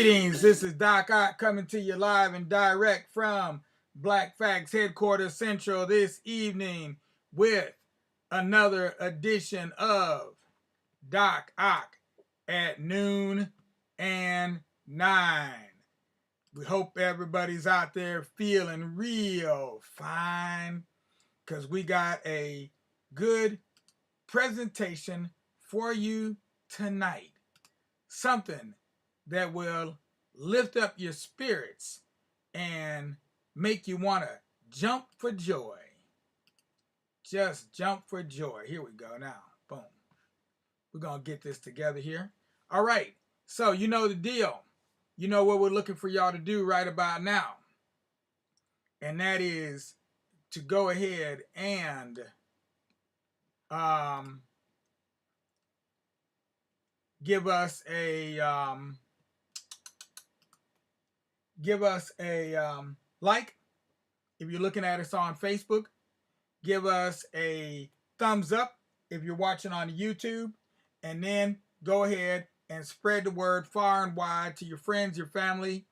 Greetings, this is Doc Ock coming to you live and direct from Black Facts Headquarters Central this evening with another edition of Doc Ock at noon and 9. We hope everybody's out there feeling real fine because we got a good presentation for you tonight. Something that will lift up your spirits and make you want to jump for joy. Just jump for joy. Here we go now. Boom. We're going to get this together here. All right. So you know the deal. You know what we're looking for y'all to do right about now. And that is to go ahead and give us a like if you're looking at us on Facebook. Give us a thumbs up if you're watching on YouTube, and then go ahead and spread the word far and wide to your friends, your family,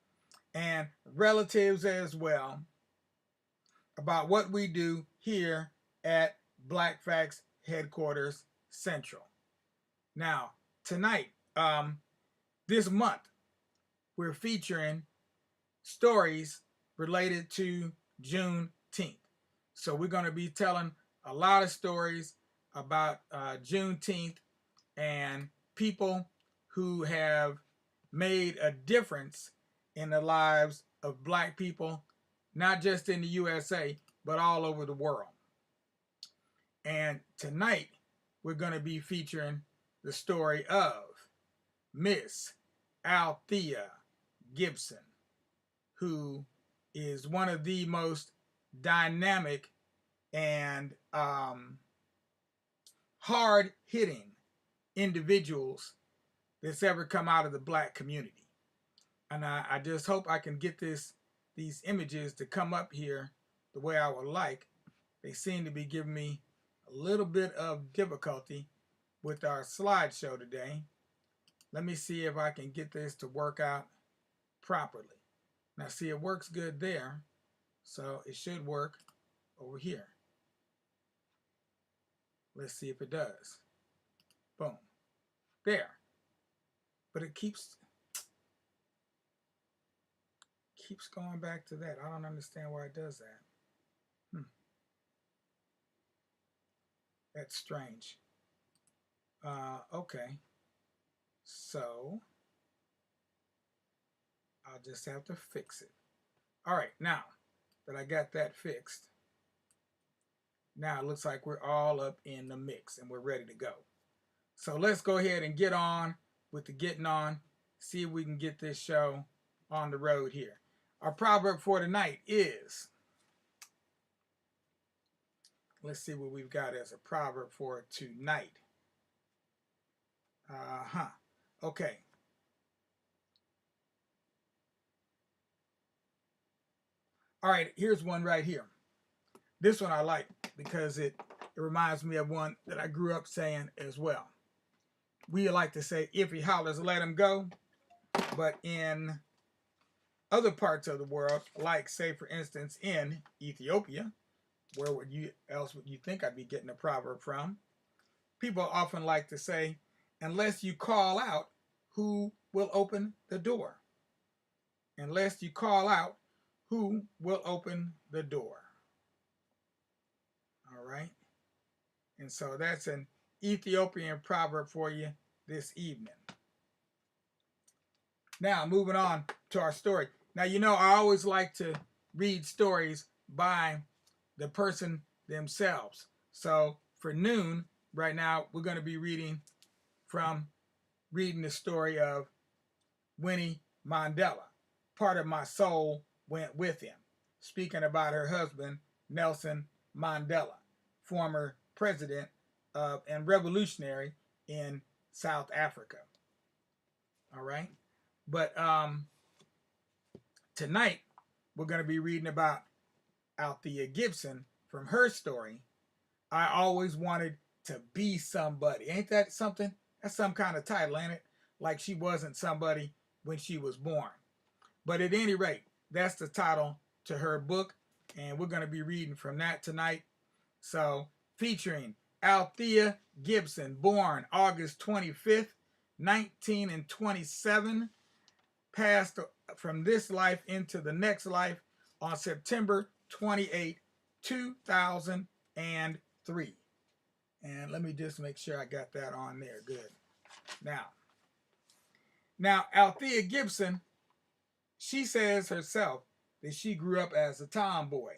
and relatives as well about what we do here at Black Facts Headquarters Central. Now, tonight, this month, we're featuring stories related to Juneteenth. So we're going to be telling a lot of stories about Juneteenth and people who have made a difference in the lives of Black people, not just in the USA, but all over the world. And tonight, we're going to be featuring the story of Miss Althea Gibson, who is one of the most dynamic and hard-hitting individuals that's ever come out of the Black community. And I just hope I can get these images to come up here the way I would like. They seem to be giving me a little bit of difficulty with our slideshow today. Let me see if I can get this to work out properly. Now see, it works good there, so it should work over here. Let's see if it does. Boom. There. But it keeps going back to that. I don't understand why it does that. That's strange. Okay. So I'll just have to fix it. All right, now that I got that fixed, now it looks like we're all up in the mix and we're ready to go. So let's go ahead and get on with the getting on, see if we can get this show on the road here. Our proverb for tonight is, let's see what we've got as a proverb for tonight. Okay. All right, here's one right here. This one I like because it reminds me of one that I grew up saying as well. We like to say, if he hollers, let him go. But in other parts of the world, like say for instance in Ethiopia, where would you think I'd be getting a proverb from? People often like to say, unless you call out, who will open the door? Unless you call out, who will open the door? All right. And so that's an Ethiopian proverb for you this evening. Now, moving on to our story. Now, you know, I always like to read stories by the person themselves. So for noon, right now, we're going to be reading the story of Winnie Mandela. Part of my soul went with him, speaking about her husband, Nelson Mandela, former president and revolutionary in South Africa. All right. But tonight, we're going to be reading about Althea Gibson from her story, I Always Wanted to Be Somebody. Ain't that something? That's some kind of title, ain't it? Like she wasn't somebody when she was born. But at any rate, that's the title to her book, and we're going to be reading from that tonight. So, featuring Althea Gibson, born August 25th, 1927, passed from this life into the next life on September 28, 2003. And let me just make sure I got that on there. Good. Now, Althea Gibson, she says herself that she grew up as a tomboy.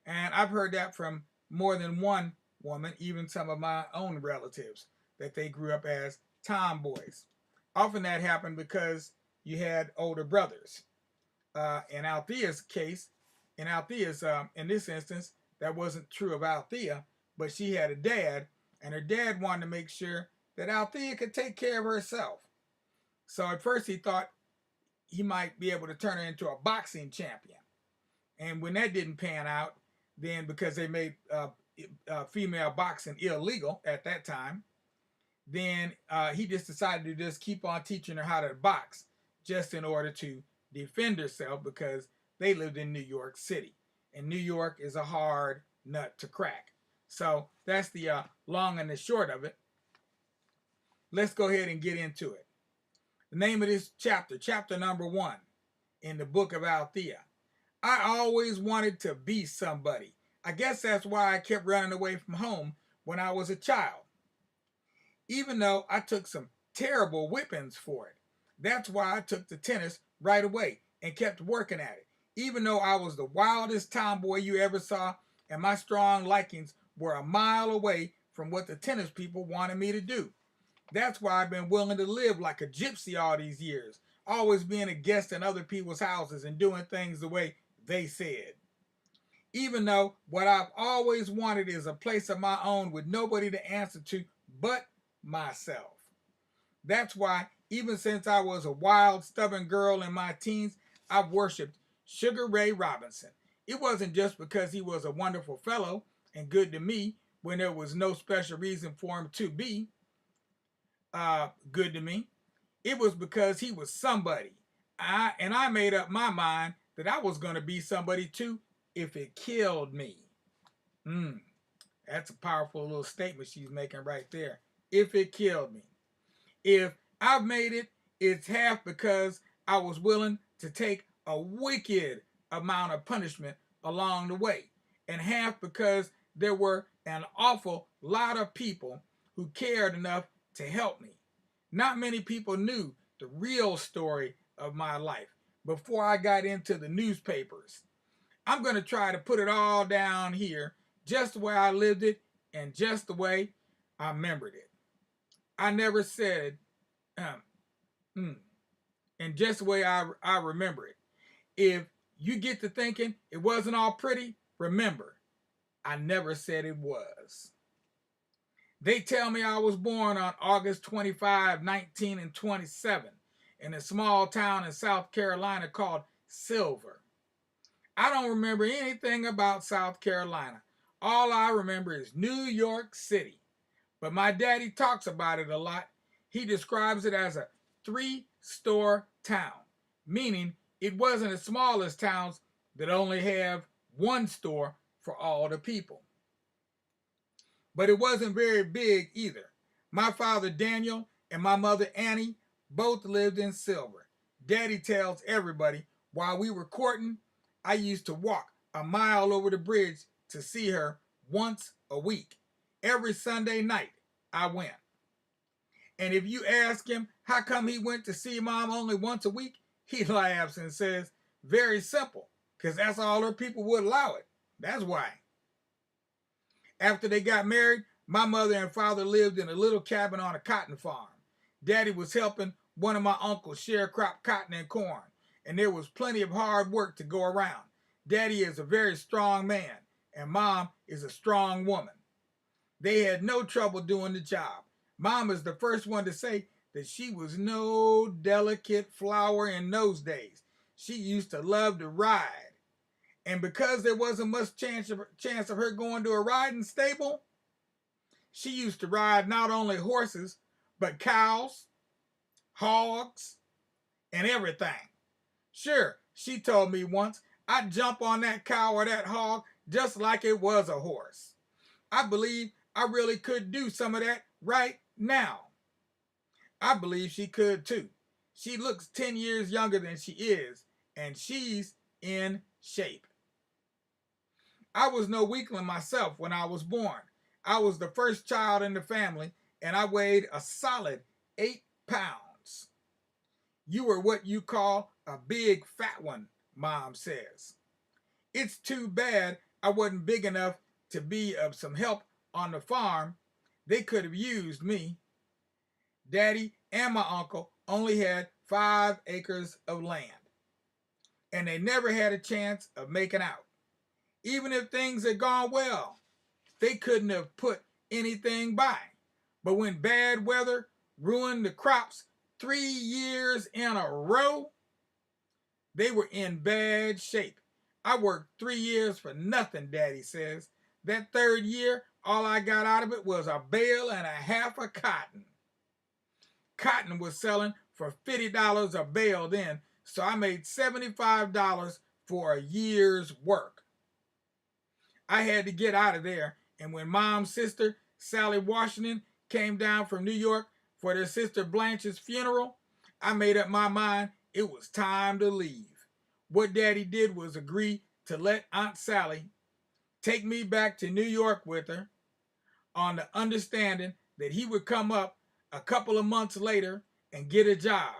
And I've heard that from more than one woman, even some of my own relatives, that they grew up as tomboys. Often that happened because you had older brothers. In Althea's case, in this instance, that wasn't true of Althea, but she had a dad, and her dad wanted to make sure that Althea could take care of herself. So at first he thought he might be able to turn her into a boxing champion. And when that didn't pan out, then because they made female boxing illegal at that time, then he just decided to just keep on teaching her how to box just in order to defend herself, because they lived in New York City. And New York is a hard nut to crack. So that's the long and the short of it. Let's go ahead and get into it. The name of this chapter, chapter number 1 in the book of Althea. I always wanted to be somebody. I guess that's why I kept running away from home when I was a child. Even though I took some terrible whippings for it. That's why I took to tennis right away and kept working at it. Even though I was the wildest tomboy you ever saw, and my strong likings were a mile away from what the tennis people wanted me to do. That's why I've been willing to live like a gypsy all these years, always being a guest in other people's houses and doing things the way they said. Even though what I've always wanted is a place of my own with nobody to answer to but myself. That's why, even since I was a wild, stubborn girl in my teens, I've worshipped Sugar Ray Robinson. It wasn't just because he was a wonderful fellow and good to me when there was no special reason for him to be good to me. It was because he was somebody. I made up my mind that I was going to be somebody too if it killed me. That's a powerful little statement she's making right there. If it killed me. If I've made it, it's half because I was willing to take a wicked amount of punishment along the way, and half because there were an awful lot of people who cared enough to help me. Not many people knew the real story of my life before I got into the newspapers. I'm going to try to put it all down here, just the way I lived it and just the way I remembered it. I never said, and just the way I remember it. If you get to thinking it wasn't all pretty, remember, I never said it was. They tell me I was born on August 25, 1927, in a small town in South Carolina called Silver. I don't remember anything about South Carolina. All I remember is New York City. But my daddy talks about it a lot. He describes it as a 3-store town, meaning it wasn't as small as towns that only have one store for all the people. But it wasn't very big either. My father Daniel and my mother Annie both lived in Silver. Daddy tells everybody while we were courting, I used to walk a mile over the bridge to see her once a week. Every Sunday night I went. And if you ask him how come he went to see Mom only once a week, he laughs and says, very simple, because that's all her people would allow it. That's why. After they got married, my mother and father lived in a little cabin on a cotton farm. Daddy was helping one of my uncles sharecrop cotton and corn, and there was plenty of hard work to go around. Daddy is a very strong man, and Mom is a strong woman. They had no trouble doing the job. Mom is the first one to say that she was no delicate flower in those days. She used to love to ride. And because there wasn't much chance of her going to a riding stable, she used to ride not only horses, but cows, hogs, and everything. Sure, she told me once, I'd jump on that cow or that hog just like it was a horse. I believe I really could do some of that right now. I believe she could too. She looks 10 years younger than she is, and she's in shape. I was no weakling myself when I was born. I was the first child in the family, and I weighed a solid 8 pounds. You were what you call a big fat one, Mom says. It's too bad I wasn't big enough to be of some help on the farm. They could have used me. Daddy and my uncle only had 5 acres of land, and they never had a chance of making out. Even if things had gone well, they couldn't have put anything by. But when bad weather ruined the crops 3 years in a row, they were in bad shape. I worked 3 years for nothing, Daddy says. That third year, all I got out of it was a bale and a half of cotton. Cotton was selling for $50 a bale then, so I made $75 for a year's work. I had to get out of there, and when Mom's sister, Sally Washington, came down from New York for their sister Blanche's funeral, I made up my mind it was time to leave. What Daddy did was agree to let Aunt Sally take me back to New York with her on the understanding that he would come up a couple of months later and get a job.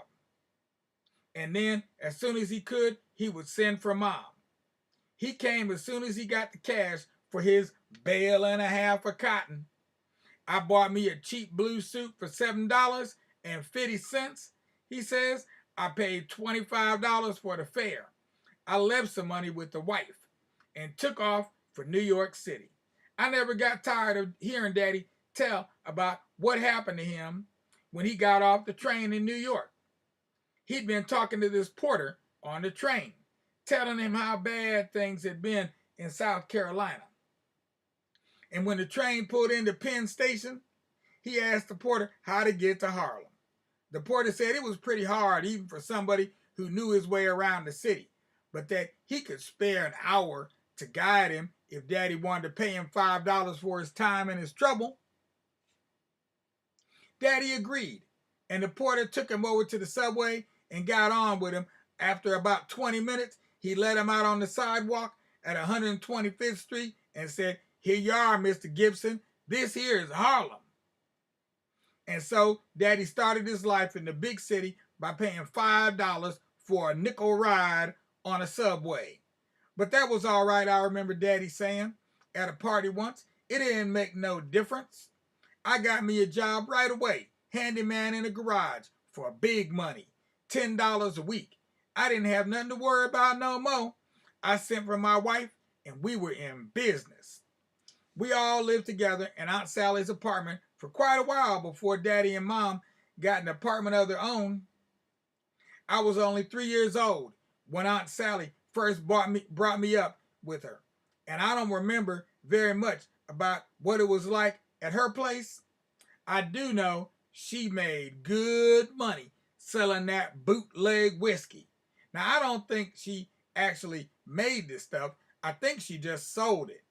And then, as soon as he could, he would send for Mom. He came as soon as he got the cash for his bale and a half of cotton. I bought me a cheap blue suit for $7.50. He says I paid $25 for the fare. I left some money with the wife and took off for New York City. I never got tired of hearing Daddy tell about what happened to him when he got off the train in New York. He'd been talking to this porter on the train, telling him how bad things had been in South Carolina. And when the train pulled into Penn Station, he asked the porter how to get to Harlem. The porter said it was pretty hard even for somebody who knew his way around the city, but that he could spare an hour to guide him if Daddy wanted to pay him $5 for his time and his trouble. Daddy agreed, and the porter took him over to the subway and got on with him. After about 20 minutes, he let him out on the sidewalk at 125th Street and said, "Here you are, Mr. Gibson. This here is Harlem." And so Daddy started his life in the big city by paying $5 for a nickel ride on a subway. But that was all right, I remember Daddy saying at a party once. It didn't make no difference. I got me a job right away, handyman in a garage for big money, $10 a week. I didn't have nothing to worry about no more. I sent for my wife, and we were in business. We all lived together in Aunt Sally's apartment for quite a while before Daddy and Mom got an apartment of their own. I was only 3 years old when Aunt Sally first brought me up with her, and I don't remember very much about what it was like at her place. I do know she made good money selling that bootleg whiskey. Now, I don't think she actually made this stuff. I think she just sold it.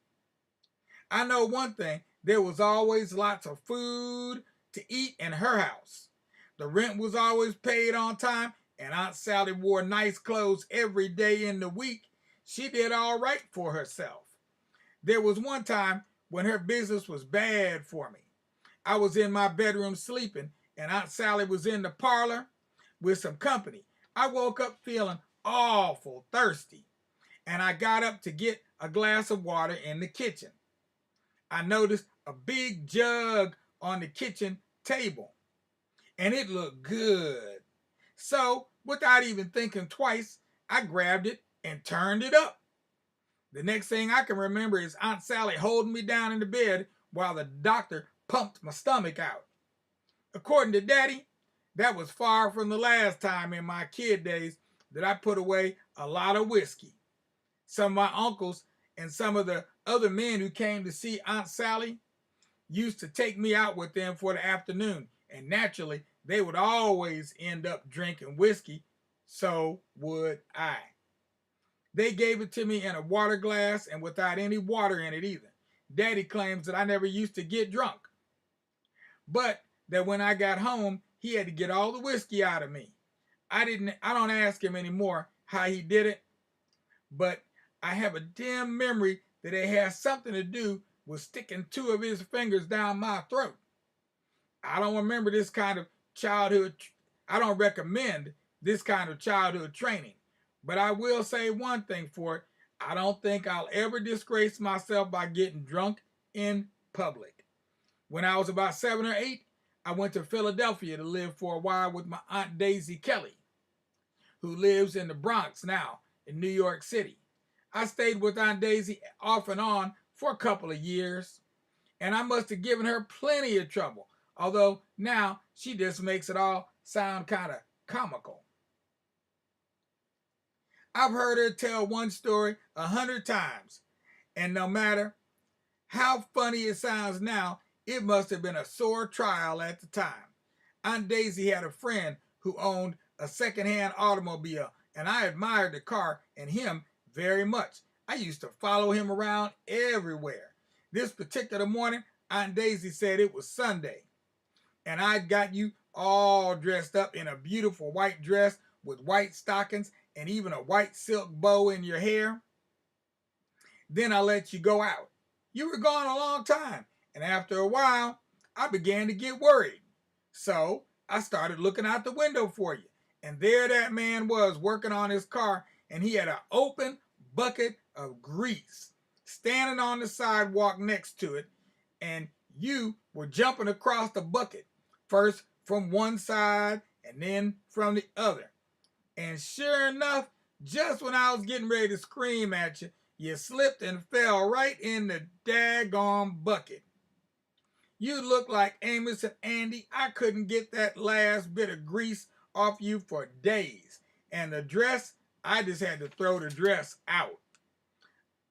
I know one thing, there was always lots of food to eat in her house. The rent was always paid on time, and Aunt Sally wore nice clothes every day in the week. She did all right for herself. There was one time when her business was bad for me. I was in my bedroom sleeping, and Aunt Sally was in the parlor with some company. I woke up feeling awful thirsty, and I got up to get a glass of water in the kitchen. I noticed a big jug on the kitchen table, and it looked good. So, without even thinking twice, I grabbed it and turned it up. The next thing I can remember is Aunt Sally holding me down in the bed while the doctor pumped my stomach out. According to Daddy, that was far from the last time in my kid days that I put away a lot of whiskey. Some of my uncles and some of the other men who came to see Aunt Sally used to take me out with them for the afternoon, and naturally, they would always end up drinking whiskey So would I. They gave it to me in a water glass and without any water in it either. Daddy claims that I never used to get drunk, but that when I got home, he had to get all the whiskey out of me. I don't ask him anymore how he did it, but I have a dim memory that it has something to do with sticking two of his fingers down my throat. I don't remember this kind of childhood. I don't recommend this kind of childhood training, but I will say one thing for it. I don't think I'll ever disgrace myself by getting drunk in public. When I was about 7 or 8, I went to Philadelphia to live for a while with my Aunt Daisy Kelly, who lives in the Bronx now in New York City. I stayed with Aunt Daisy off and on for a couple of years, and I must have given her plenty of trouble, although now she just makes it all sound kind of comical. I've heard her tell one story 100 times, and no matter how funny it sounds now, it must have been a sore trial at the time. Aunt Daisy had a friend who owned a secondhand automobile, and I admired the car and him very much. I used to follow him around everywhere. This particular morning, Aunt Daisy said it was Sunday, and I'd got you all dressed up in a beautiful white dress with white stockings and even a white silk bow in your hair. Then I let you go out. You were gone a long time, and after a while, I began to get worried. So I started looking out the window for you, and there that man was working on his car, and he had an open bucket of grease standing on the sidewalk next to it, and you were jumping across the bucket, first from one side and then from the other. And sure enough, just when I was getting ready to scream at you, you slipped and fell right in the daggone bucket. You look like Amos and Andy. I couldn't get that last bit of grease off you for days. And the dress, I just had to throw the dress out.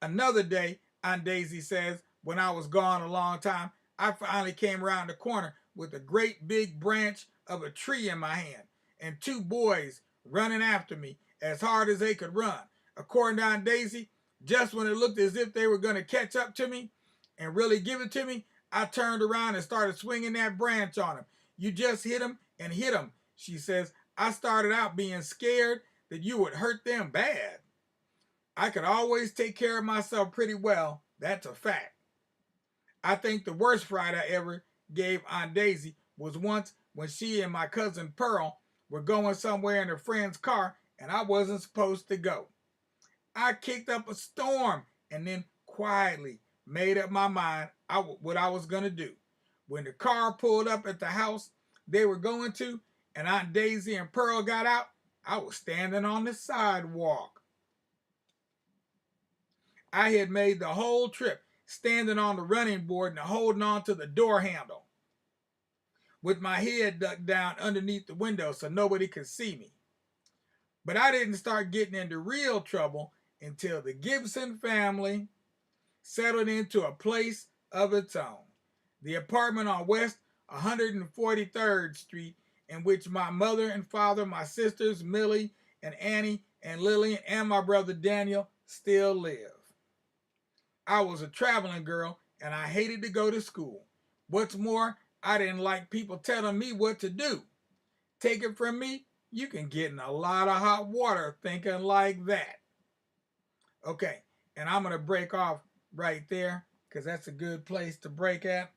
Another day, Aunt Daisy says, when I was gone a long time, I finally came around the corner with a great big branch of a tree in my hand and two boys running after me as hard as they could run. According to Aunt Daisy, just when it looked as if they were going to catch up to me and really give it to me, I turned around and started swinging that branch on them. You just hit them and hit them, she says. I started out being scared that you would hurt them bad. I could always take care of myself pretty well. That's a fact. I think the worst fright I ever gave Aunt Daisy was once when she and my cousin Pearl were going somewhere in a friend's car and I wasn't supposed to go. I kicked up a storm and then quietly made up my mind what I was going to do. When the car pulled up at the house they were going to and Aunt Daisy and Pearl got out, I was standing on the sidewalk. I had made the whole trip standing on the running board and holding on to the door handle with my head ducked down underneath the window so nobody could see me. But I didn't start getting into real trouble until the Gibson family settled into a place of its own. The apartment on West 143rd Street in which my mother and father, my sisters Millie and Annie and Lillian and my brother Daniel still live. I was a traveling girl and I hated to go to school. What's more, I didn't like people telling me what to do. Take it from me, you can get in a lot of hot water thinking like that. Okay, and I'm going to break off right there because that's a good place to break at.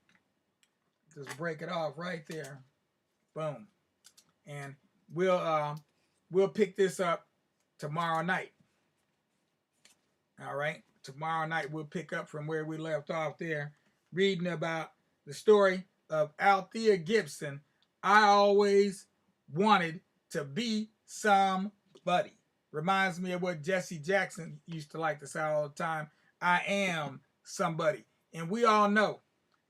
Just break it off right there. Boom. And we'll pick this up tomorrow night. All right? Tomorrow night we'll pick up from where we left off there, reading about the story of Althea Gibson. I always wanted to be somebody. Reminds me of what Jesse Jackson used to like to say all the time. I am somebody. And we all know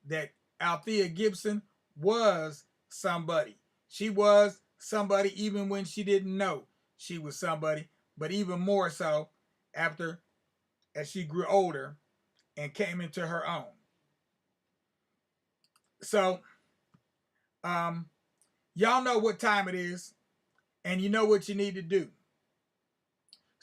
that Althea Gibson was somebody. She was somebody even when she didn't know she was somebody, but even more so as she grew older and came into her own. So, y'all know what time it is, and you know what you need to do.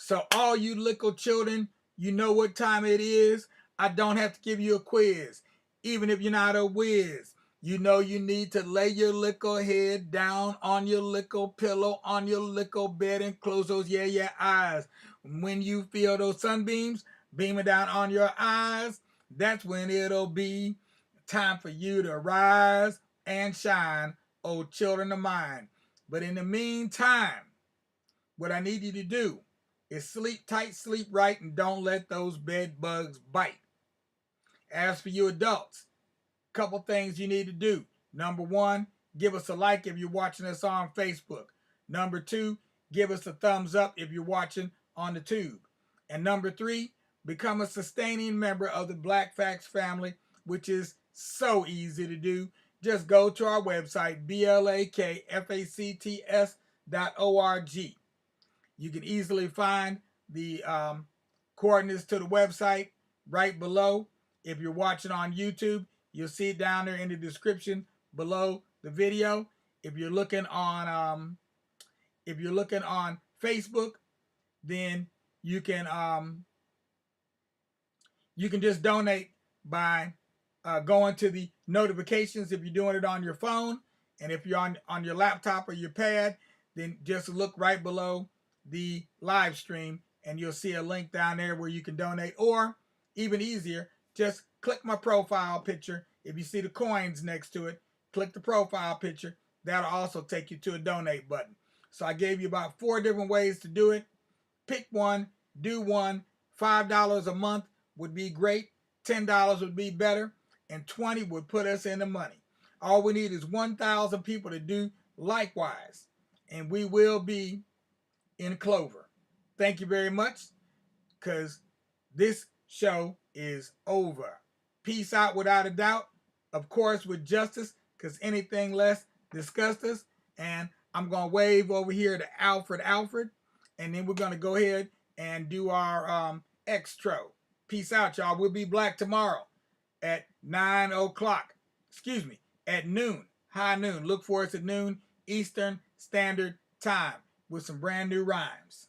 So all you little children, you know what time it is. I don't have to give you a quiz. Even if you're not a whiz, you know you need to lay your little head down on your little pillow, on your little bed, and close those eyes. When you feel those sunbeams beaming down on your eyes, that's when it'll be time for you to rise and shine, oh children of mine. But in the meantime, what I need you to do is sleep tight, sleep right, and don't let those bed bugs bite. As for you adults, couple things you need to do. Number one, give us a like if you're watching us on Facebook. Number two, give us a thumbs up if you're watching on the tube. And number three, become a sustaining member of the Black Facts family, which is so easy to do. Just go to our website, blakfacts.org. You can easily find the coordinates to the website right below. If you're watching on YouTube, you'll see it down there in the description below the video. If you're looking on Facebook, then you can just donate by going to the notifications if you're doing it on your phone, and if you're on your laptop or your pad, then just look right below the live stream and you'll see a link down there where you can donate. Or even easier, just click my profile picture. If you see the coins next to it, click the profile picture. That'll also take you to a donate button. So I gave you about 4 different ways to do it. Pick one, do one. $5 a month would be great. $10 would be better. And 20 would put us in the money. All we need is 1,000 people to do likewise. And we will be in clover. Thank you very much, because this show is over. Peace out without a doubt. Of course, with justice, because anything less disgusts us. And I'm going to wave over here to Alfred. And then we're going to go ahead and do our extro. Peace out, y'all. We'll be black tomorrow at 9 o'clock. Excuse me, at noon. High noon. Look for us at noon Eastern Standard Time with some brand new rhymes.